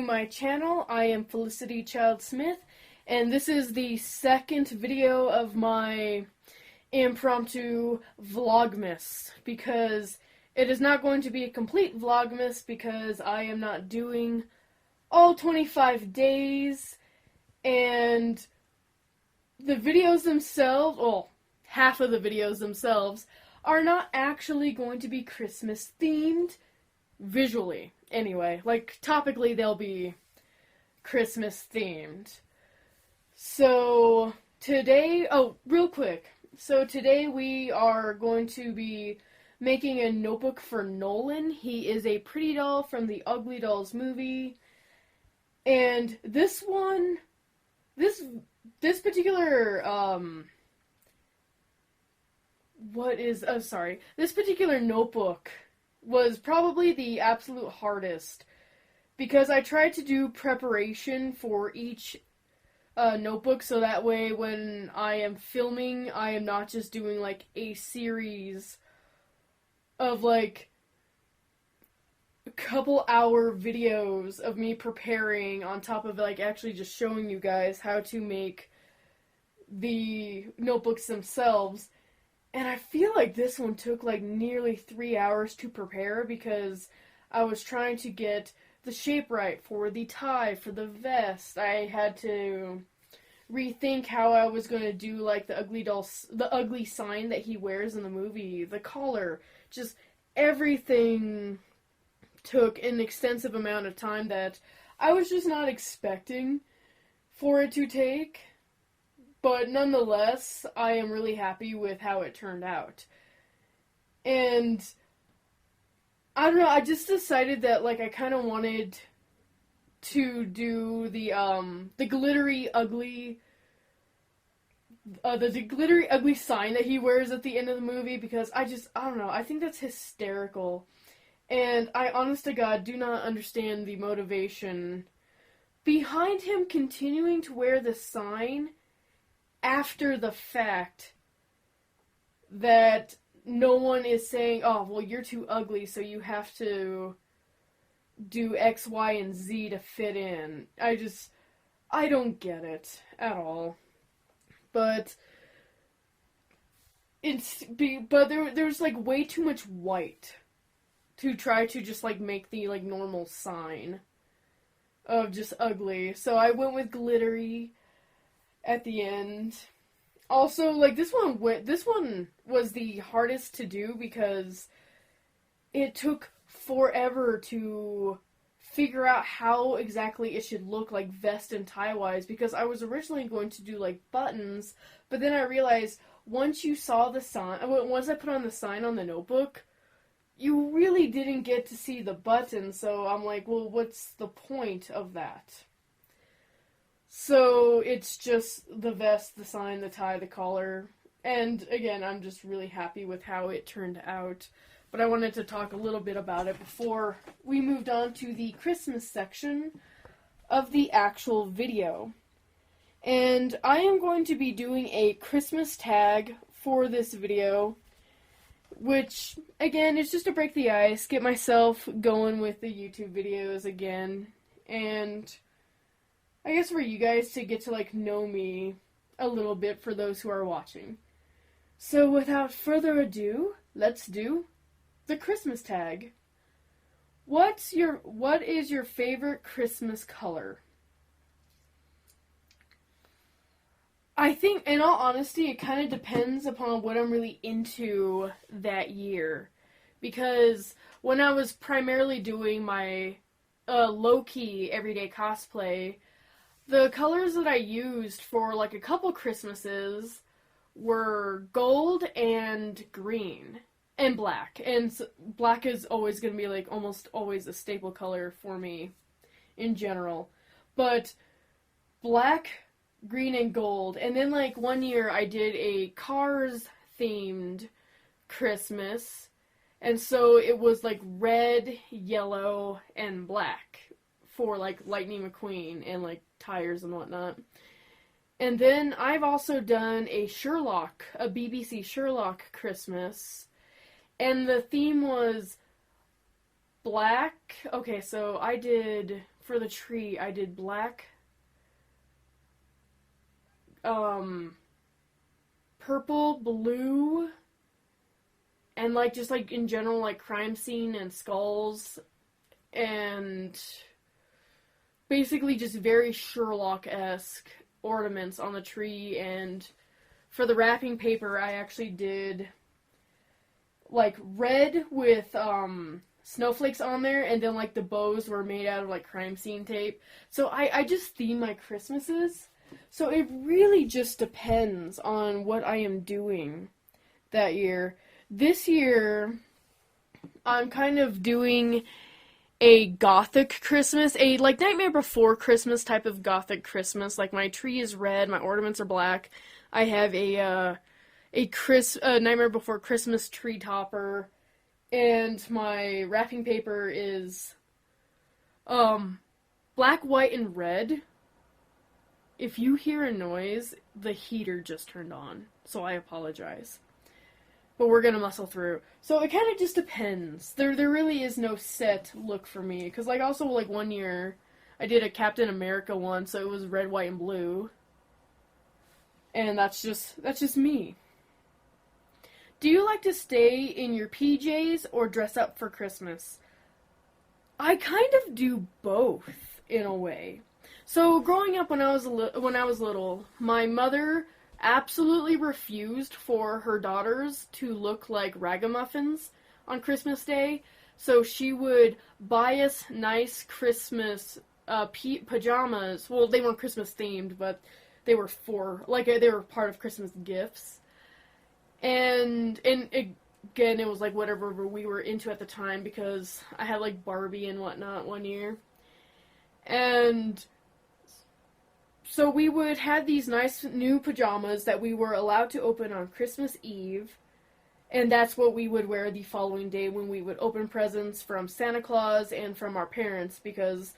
my channel. I am Felicity Child Smith, and this is the second video of my impromptu Vlogmas, because it is not going to be a complete Vlogmas because I am not doing all 25 days, and the videos themselves, well, half of the videos themselves, are not actually going to be Christmas themed, visually. Anyway, like, topically they'll be Christmas themed. So, today, real quick. So today we are going to be making a notebook for Nolan. He is a pretty doll from the Uglydolls movie. And this one, this particular, this particular notebook was probably the absolute hardest, because I tried to do preparation for each notebook, so that way when I am filming, I am not just doing like a series of like a couple hour videos of me preparing on top of like actually just showing you guys how to make the notebooks themselves. And I feel like this one took like nearly 3 hours to prepare, because I was trying to get the shape right for the tie, for the vest. I had to rethink how I was going to do like the ugly sign that he wears in the movie, the collar. Just everything took an extensive amount of time that I was just not expecting for it to take. But nonetheless, I am really happy with how it turned out. And I don't know, I just decided that like I kind of wanted to do the glittery ugly sign that he wears at the end of the movie, because I don't know, I think that's hysterical. And I, honest to God, do not understand the motivation behind him continuing to wear the sign after the fact that no one is saying, oh, well, you're too ugly, so you have to do X, Y, and Z to fit in. I don't get it at all. But there's like way too much white to try to just like make the like normal sign of just ugly. So I went with glittery at the end. Also, like, this one was the hardest to do because it took forever to figure out how exactly it should look, like, vest and tie-wise, because I was originally going to do, like, buttons, but then I realized once you saw the sign, once I put on the sign on the notebook, you really didn't get to see the button, so I'm like, well, what's the point of that? So it's just the vest, the sign, the tie, the collar, and again, I'm just really happy with how it turned out. But I wanted to talk a little bit about it before we moved on to the Christmas section of the actual video. And I am going to be doing a Christmas tag for this video, which, again, is just to break the ice, get myself going with the YouTube videos again, and I guess for you guys to get to, like, know me a little bit for those who are watching. So without further ado, let's do the Christmas tag. What is your favorite Christmas color? I think, in all honesty, it kind of depends upon what I'm really into that year. Because when I was primarily doing my low-key everyday cosplay, the colors that I used for, like, a couple Christmases were gold and green and black. And black is always going to be, like, almost always a staple color for me in general. But black, green, and gold. And then, like, one year I did a Cars-themed Christmas. And so it was, like, red, yellow, and black for, like, Lightning McQueen and, like, tires and whatnot. And then I've also done a BBC Sherlock Christmas, and the theme was black. Okay, so I did for the tree, I did black, purple, blue, and like just like in general like crime scene and skulls, and basically just very Sherlock-esque ornaments on the tree. And for the wrapping paper, I actually did like red with snowflakes on there, and then like the bows were made out of like crime scene tape. So I just theme my Christmases. So it really just depends on what I am doing that year. This year, I'm kind of doing a gothic Christmas, a like Nightmare Before Christmas type of gothic Christmas. Like my tree is red, my ornaments are black. I have a Nightmare Before Christmas tree topper, and my wrapping paper is black, white, and red. If you hear a noise, the heater just turned on, so I apologize. But we're gonna muscle through. So it kind of just depends. There really is no set look for me. Because like also like one year, I did a Captain America one, so it was red, white, and blue. And that's just me. Do you like to stay in your PJs or dress up for Christmas? I kind of do both in a way. So growing up when I was little, my mother absolutely refused for her daughters to look like ragamuffins on Christmas Day. So she would buy us nice Christmas pajamas. Well, they weren't Christmas themed, but they were they were part of Christmas gifts. And again, it was like whatever we were into at the time, because I had like Barbie and whatnot one year. And so we would have these nice new pajamas that we were allowed to open on Christmas Eve, and that's what we would wear the following day when we would open presents from Santa Claus and from our parents, because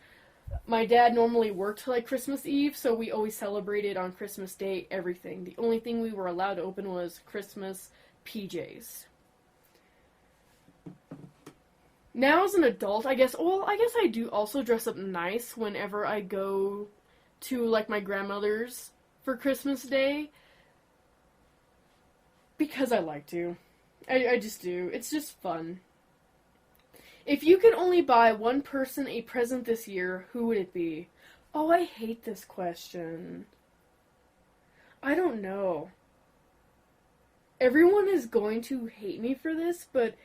my dad normally worked like Christmas Eve, so we always celebrated on Christmas Day everything. The only thing we were allowed to open was Christmas PJs. Now as an adult, I guess I do also dress up nice whenever I go to like my grandmother's for Christmas Day, because I like to. I just do. It's just fun. If you could only buy one person a present this year, who would it be? Oh, I hate this question. I don't know. Everyone is going to hate me for this, but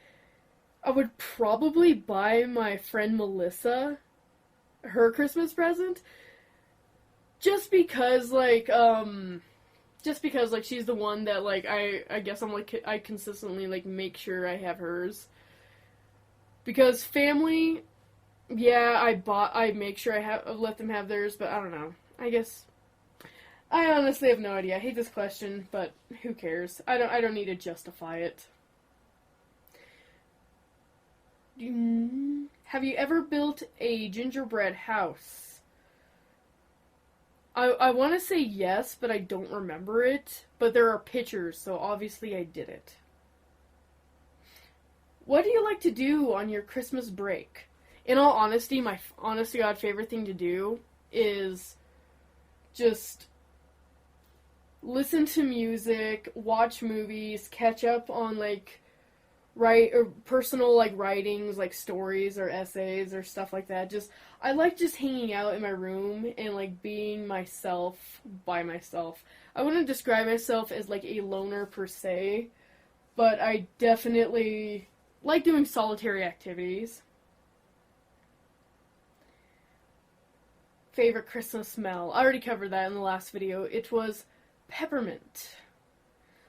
I would probably buy my friend Melissa her Christmas present. Just because, like, she's the one that, like, I guess I'm, like, I consistently, like, make sure I have hers. Because family, yeah, I make sure let them have theirs, but I don't know. I guess, I honestly have no idea. I hate this question, but who cares? I don't need to justify it. Have you ever built a gingerbread house? I want to say yes, but I don't remember it. But there are pictures, so obviously I did it. What do you like to do on your Christmas break? In all honesty, my honest to God favorite thing to do is just listen to music, watch movies, catch up on like personal like writings, like stories or essays or stuff like that. I like just hanging out in my room and like being myself by myself. I wouldn't describe myself as like a loner per se, but I definitely like doing solitary activities. Favorite Christmas smell. I already covered that in the last video. It was peppermint.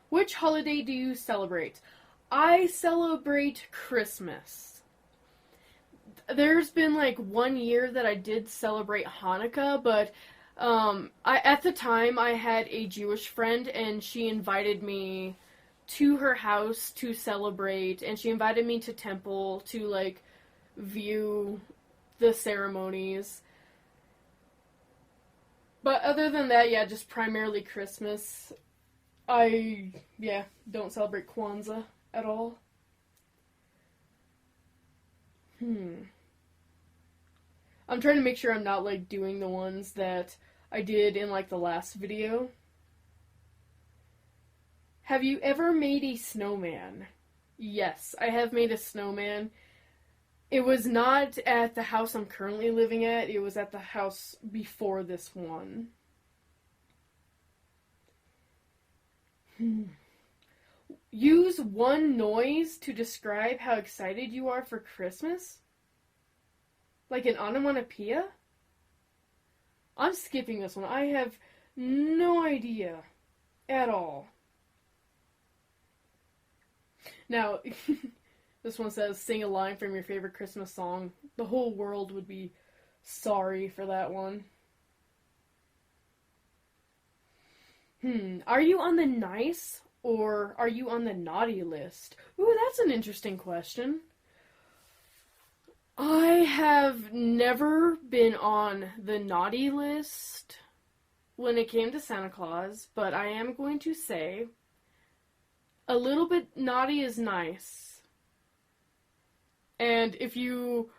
Which holiday do you celebrate? I celebrate Christmas. There's been like one year that I did celebrate Hanukkah, but at the time I had a Jewish friend and she invited me to her house to celebrate, and she invited me to temple to like view the ceremonies. But other than that, yeah, just primarily Christmas. I don't celebrate Kwanzaa at all. I'm trying to make sure I'm not, like, doing the ones that I did in, like, the last video. Have you ever made a snowman? Yes, I have made a snowman. It was not at the house I'm currently living at. It was at the house before this one. Use one noise to describe how excited you are for Christmas? Like an onomatopoeia? I'm skipping this one. I have no idea at all. Now, this one says, sing a line from your favorite Christmas song. The whole world would be sorry for that one. Are you on the nice or are you on the naughty list? Ooh, that's an interesting question. I have never been on the naughty list when it came to Santa Claus, but I am going to say a little bit naughty is nice. And if you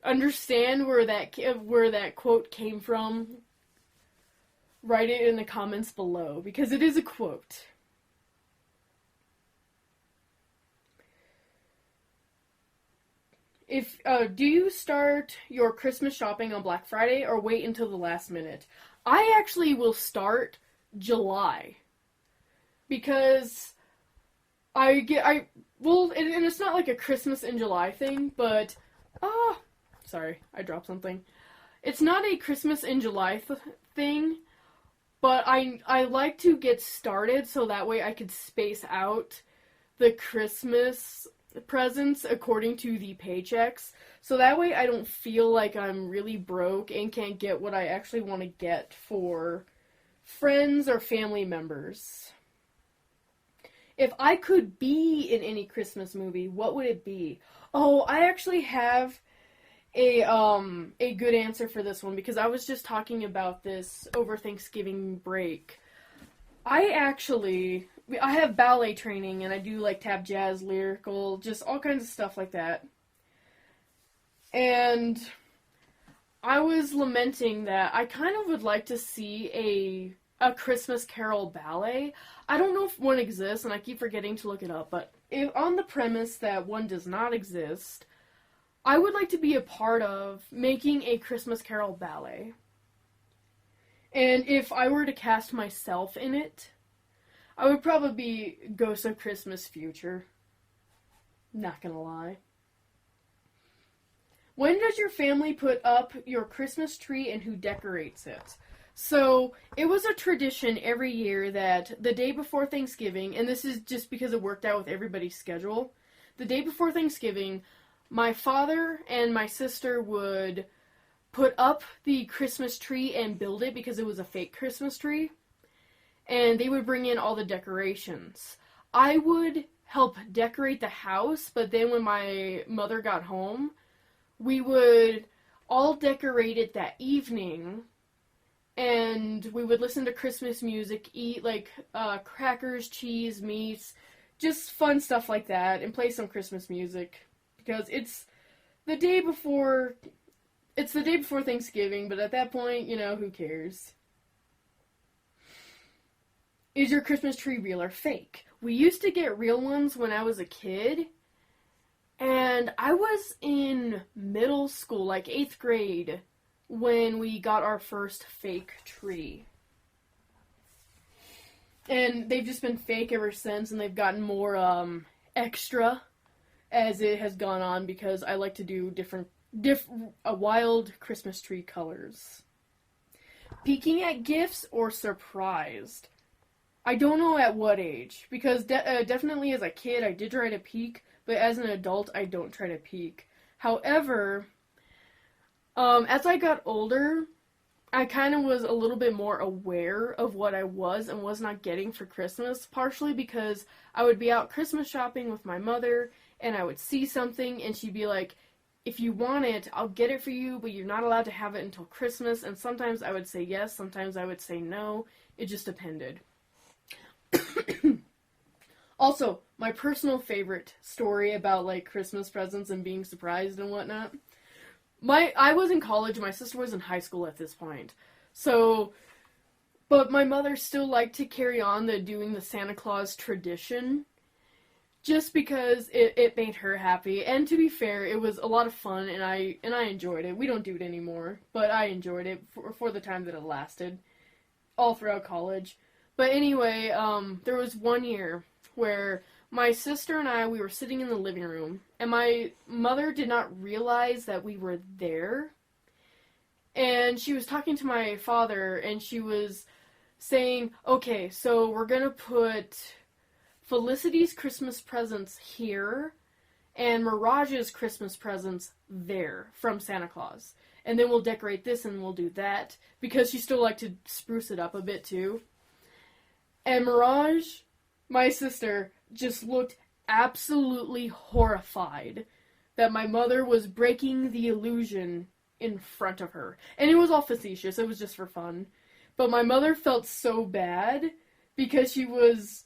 understand where that quote came from, write it in the comments below, because it is a quote. Do you start your Christmas shopping on Black Friday or wait until the last minute? I actually will start July. Because and it's not like a Christmas in July thing, but, sorry, I dropped something. It's not a Christmas in July thing, but I like to get started so that way I could space out the Christmas presents according to the paychecks. So that way I don't feel like I'm really broke and can't get what I actually want to get for friends or family members. If I could be in any Christmas movie, what would it be? Oh, I actually have a good answer for this one because I was just talking about this over Thanksgiving break. I have ballet training and I do like tap, jazz, lyrical, just all kinds of stuff like that. And I was lamenting that I kind of would like to see a Christmas Carol ballet. I don't know if one exists, and I keep forgetting to look it up, but on the premise that one does not exist, I would like to be a part of making a Christmas Carol ballet. And if I were to cast myself in it, I would probably be Ghost of Christmas Future. Not gonna lie. When does your family put up your Christmas tree and who decorates it? So, it was a tradition every year that the day before Thanksgiving, and this is just because it worked out with everybody's schedule, the day before Thanksgiving, my father and my sister would put up the Christmas tree and build it because it was a fake Christmas tree, and they would bring in all the decorations. I would help decorate the house, but then when my mother got home, we would all decorate it that evening, and we would listen to Christmas music, eat like crackers, cheese, meats, just fun stuff like that, and play some Christmas music because it's the day before Thanksgiving, but at that point, who cares? Is your Christmas tree real or fake? We used to get real ones when I was a kid, and I was in middle school, like 8th grade, when we got our first fake tree. And they've just been fake ever since, and they've gotten more extra as it has gone on because I like to do wild Christmas tree colors. Peeking at gifts or surprised? I don't know at what age, because definitely as a kid I did try to peek, but as an adult I don't try to peek. However, as I got older, I kind of was a little bit more aware of what I was and was not getting for Christmas, partially because I would be out Christmas shopping with my mother, and I would see something, and she'd be like, if you want it, I'll get it for you, but you're not allowed to have it until Christmas, and sometimes I would say yes, sometimes I would say no. It just depended. Also, my personal favorite story about, like, Christmas presents and being surprised and whatnot. I was in college, my sister was in high school at this point. So, but my mother still liked to carry on doing the Santa Claus tradition. Just because it made her happy. And to be fair, it was a lot of fun and I enjoyed it. We don't do it anymore, but I enjoyed it for the time that it lasted. All throughout college. But anyway, there was one year where my sister and we were sitting in the living room, and my mother did not realize that we were there. And she was talking to my father, and she was saying, okay, so we're gonna put Felicity's Christmas presents here, and Mirage's Christmas presents there from Santa Claus. And then we'll decorate this and we'll do that, because she still liked to spruce it up a bit too. And Mirage, my sister, just looked absolutely horrified that my mother was breaking the illusion in front of her. And it was all facetious, it was just for fun. But my mother felt so bad because she was...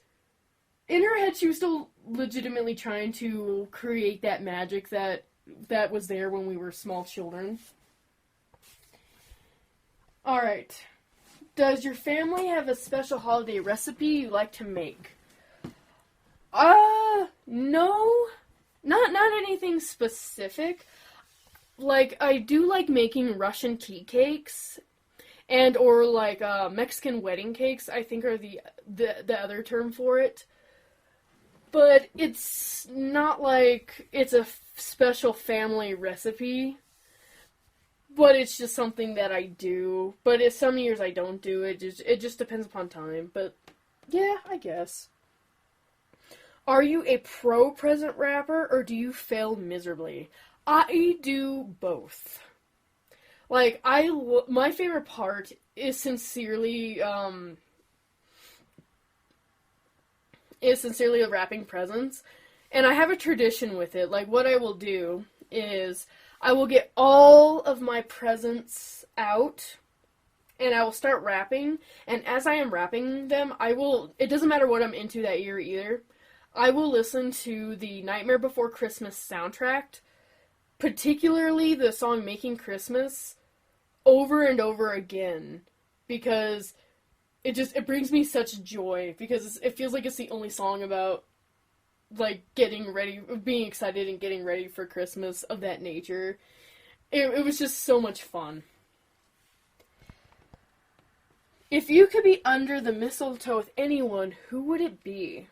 in her head, she was still legitimately trying to create that magic that was there when we were small children. Alright. Does your family have a special holiday recipe you like to make? No. Not anything specific. Like, I do like making Russian tea cakes. And, or like, Mexican wedding cakes, I think are the other term for it. But it's not like it's a special family recipe. But it's just something that I do. But some years I don't do it. It just depends upon time. But yeah, I guess. Are you a pro present wrapper or do you fail miserably? I do both. Like, my favorite part is sincerely wrapping presents. And I have a tradition with it. Like, what I will do is I will get all of my presents out and I will start wrapping. And as I am wrapping them, it doesn't matter what I'm into that year either, I will listen to the Nightmare Before Christmas soundtrack, particularly the song Making Christmas, over and over again, because it brings me such joy, because it feels like it's the only song about, like, getting ready, being excited and getting ready for Christmas of that nature. It was just so much fun. If you could be under the mistletoe with anyone, who would it be?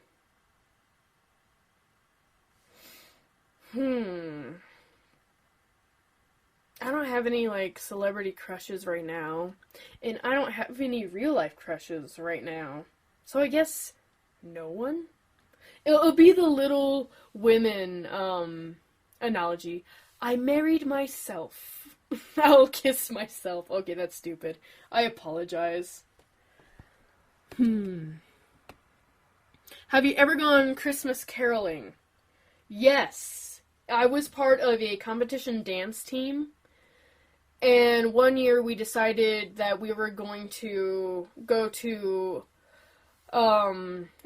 I don't have any, like, celebrity crushes right now. And I don't have any real-life crushes right now. So I guess no one? It'll be the Little Women, analogy. I married myself. I'll kiss myself. Okay, that's stupid. I apologize. Have you ever gone Christmas caroling? Yes. I was part of a competition dance team. And one year we decided that we were going to go to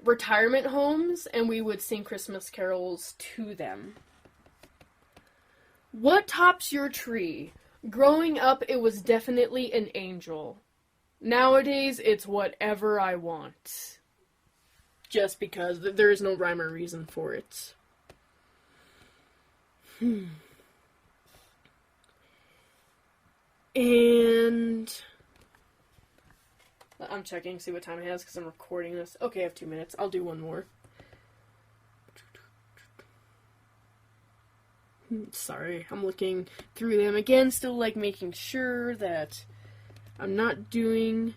retirement homes and we would sing Christmas carols to them. What tops your tree? Growing up, it was definitely an angel. Nowadays, it's whatever I want. Just because there is no rhyme or reason for it. And I'm checking to see what time it has because I'm recording this. Okay, I have 2 minutes. I'll do one more. Sorry, I'm looking through them again, still like making sure that I'm not doing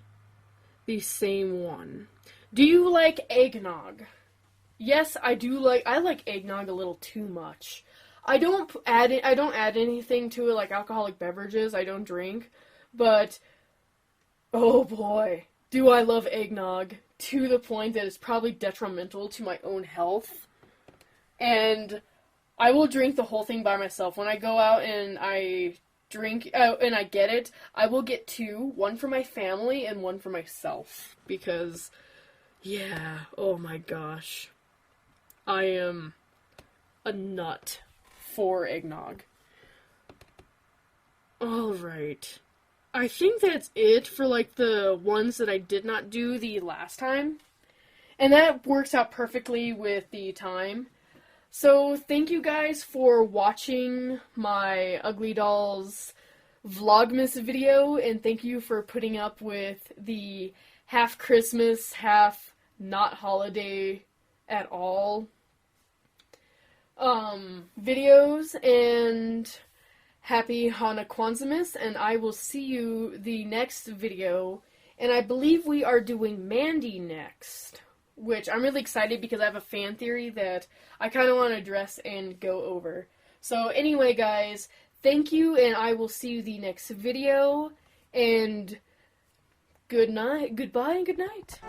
the same one. Do you like eggnog? Yes, I do I like eggnog a little too much. I don't add anything to it like alcoholic beverages. I don't drink, but oh boy, do I love eggnog to the point that it's probably detrimental to my own health. And I will drink the whole thing by myself. When I go out and I drink and I get it, I will get 2, one for my family and one for myself, because yeah, oh my gosh, I am a nut for eggnog. Alright. I think that's it for, like, the ones that I did not do the last time. And that works out perfectly with the time. So, thank you guys for watching my Uglydolls Vlogmas video, and thank you for putting up with the half Christmas, half not holiday at all videos, and happy Hanukkah, and I will see you the next video, and I believe we are doing Mandy next, which I'm really excited because I have a fan theory that I kind of want to address and go over. So anyway, guys, thank you, and I will see you the next video, and good night, goodbye, and good night.